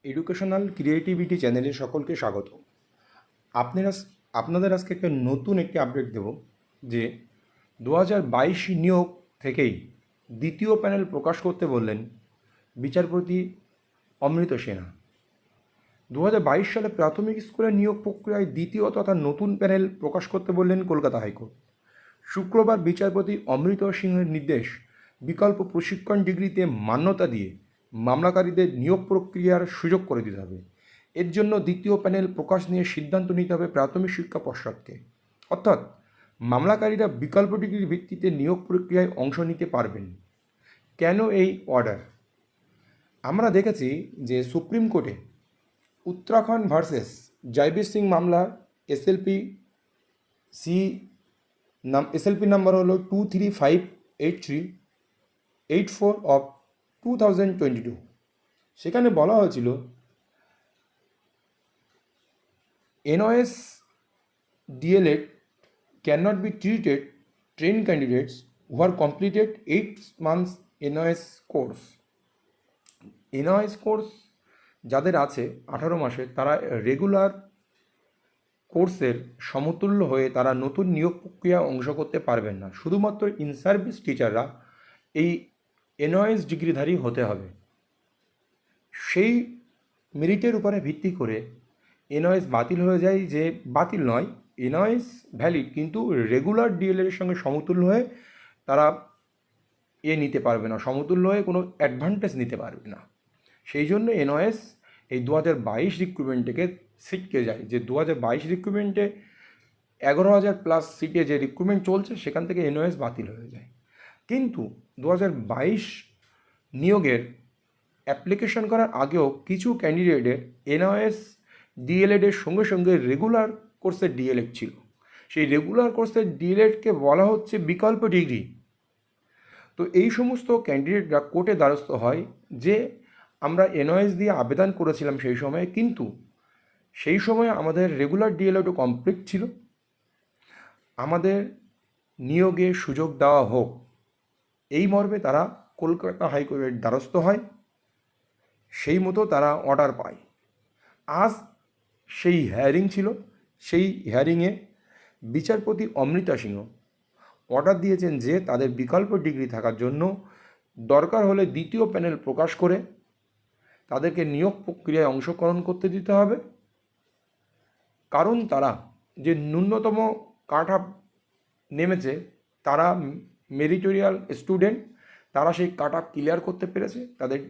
Educational creativity চ্যানেলে সকলকে স্বাগত। আপনারা আপনাদের আজকে নতুন একটি আপডেট দেব যে 2022 নিয়োগ থেকেই দ্বিতীয় প্যানেল প্রকাশ করতে বললেন বিচারপতি অমৃত সিনহা। 2022 সালে প্রাথমিক স্কুলের নিয়োগ প্রক্রিয়ায় দ্বিতীয় তথা নতুন প্যানেল প্রকাশ করতে বললেন কলকাতা হাইকোর্ট। শুক্রবার বিচারপতি অমৃত সিংহের নির্দেশ, বিকল্প প্রশিক্ষণ ডিগ্রিতে মান্যতা দিয়ে মামলাকারীদের নিয়োগ প্রক্রিয়ার সুযোগ করে দিতে হবে। এর জন্য দ্বিতীয় প্যানেল প্রকাশ নিয়ে সিদ্ধান্ত নিতে হবে প্রাথমিক শিক্ষা পর্ষদকে। অর্থাৎ মামলাকারীরা বিকল্প ডিগ্রির ভিত্তিতে নিয়োগ প্রক্রিয়ায় অংশ নিতে পারবেন। কেন এই অর্ডার? আমরা দেখেছি যে সুপ্রিম কোর্টে উত্তরাখণ্ড ভার্সেস জয়বীর সিং মামলা এসএলপি নাম্বার হলো 2358384 অফ 2022। সেখানে বলা হয়েছিল NOS DLED cannot be treated trained candidates who are completed 8 months NOS course। NOS course যাদের আছে 18 মাসে, তারা রেগুলার কোর্সের সমতুল্য হয়ে তারা নতুন নিয়োগ প্রক্রিয়ায় অংশ করতে পারবেন না। শুধুমাত্র ইন সার্ভিস টিচাররা এই NOS ডিগ্রিধারী হতে হবে। সেই মেরিটের উপরে ভিত্তি করে NOS বাতিল হয়ে যায়, যে বাতিল নয়, NOS ভ্যালিড, কিন্তু রেগুলার ডিএলএডের সঙ্গে সমতুল্য হয়ে তারা নিতে পারবে না, সমতুল্য হয়ে কোনো অ্যাডভান্টেজ নিতে পারবে না। সেই জন্য NOS এই 2022 রিক্রুটমেন্ট থেকে ছিটকে যায়, যে 2022 রিক্রুটমেন্টে 11,000 প্লাস সিটে যে রিক্রুটমেন্ট চলছে সেখান থেকে NOS বাতিল হয়ে যায়। কিন্তু 2022 নিয়োগের অ্যাপ্লিকেশন করার আগেও কিছু ক্যান্ডিডেটের NOS ডিএলএডের সঙ্গে সঙ্গে রেগুলার কোর্সের ডিএলএড ছিল। সেই রেগুলার কোর্সের ডিএলএডকে বলা হচ্ছে বিকল্প ডিগ্রি। তো এই সমস্ত ক্যান্ডিডেটরা কোর্টে দ্বারস্থ হয় যে আমরা NOS দিয়ে আবেদন করেছিলাম সেই সময়ে, কিন্তু সেই সময় আমাদের রেগুলার ডিএলএডও কমপ্লিট ছিল, আমাদের নিয়োগে সুযোগ দেওয়া হোক, এই মর্মে তারা কলকাতা হাইকোর্টের দ্বারস্থ হয়। সেই মতো তারা অর্ডার পায়। আজ সেই হিয়ারিং ছিল। সেই হিয়ারিংয়ে বিচারপতি অমৃতা সিংহ অর্ডার দিয়েছেন যে তাদের বিকল্প ডিগ্রি থাকার জন্য দরকার হলে দ্বিতীয় প্যানেল প্রকাশ করে তাদেরকে নিয়োগ প্রক্রিয়ায় অংশগ্রহণ করতে দিতে হবে। কারণ তারা যে ন্যূনতম কাট অফ নেমেছে, তারা মেরিটোরিয়াল স্টুডেন্ট, তারা সেই কাট অফ ক্লিয়ার করতে পেরেছে, তাদের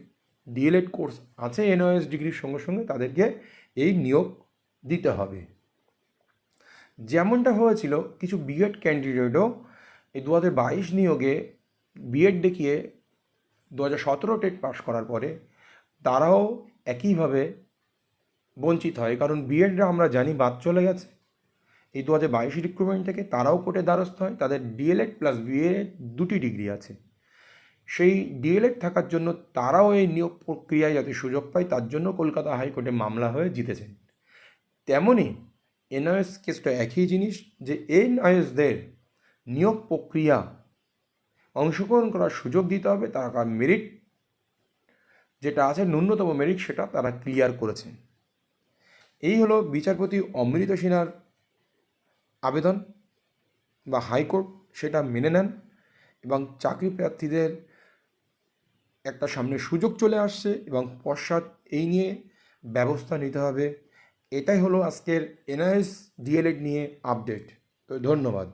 ডিএলএড কোর্স আছে NOS ডিগ্রির সঙ্গে সঙ্গে, তাদেরকে এই নিয়োগ দিতে হবে। যেমনটা হয়েছিল কিছু বিএড ক্যান্ডিডেটও এই 2022 নিয়োগে বিএড দেখিয়ে 2017 টেট পাস করার পরে তারাও একইভাবে বঞ্চিত হয়। কারণ বিএডরা আমরা জানি বাদ চলে গেছে। এই 2022 রিক্রুটমেন্ট থেকে তারাও কোর্টে দ্বারস্থ হয়। তাদের ডিএলএড প্লাস বিএড দুটি ডিগ্রি আছে। সেই ডিএলএড থাকার জন্য তারাও এই নিয়োগ প্রক্রিয়ায় যাতে সুযোগ পায়, তার জন্য কলকাতা হাইকোর্টে মামলা হয়ে জিতেছেন। তেমনই NOS কেসটা একই জিনিস, যে NOSদের নিয়োগ প্রক্রিয়া অংশগ্রহণ করার সুযোগ দিতে হবে। তারা মেরিট যেটা আছে, ন্যূনতম মেরিট, সেটা তারা ক্লিয়ার করেছেন। এই হলো বিচারপতি অমৃত সিনহার আবেদন, বা হাইকোর্ট সেটা মেনে নেন এবং চাকরি প্রার্থীদের একটা সামনে সুযোগ চলে আসছে এবং পশ্চাৎ এই নিয়ে ব্যবস্থা নিতে হবে। এটাই হলো আজকের NOS ডিএলএড নিয়ে আপডেট। তো ধন্যবাদ।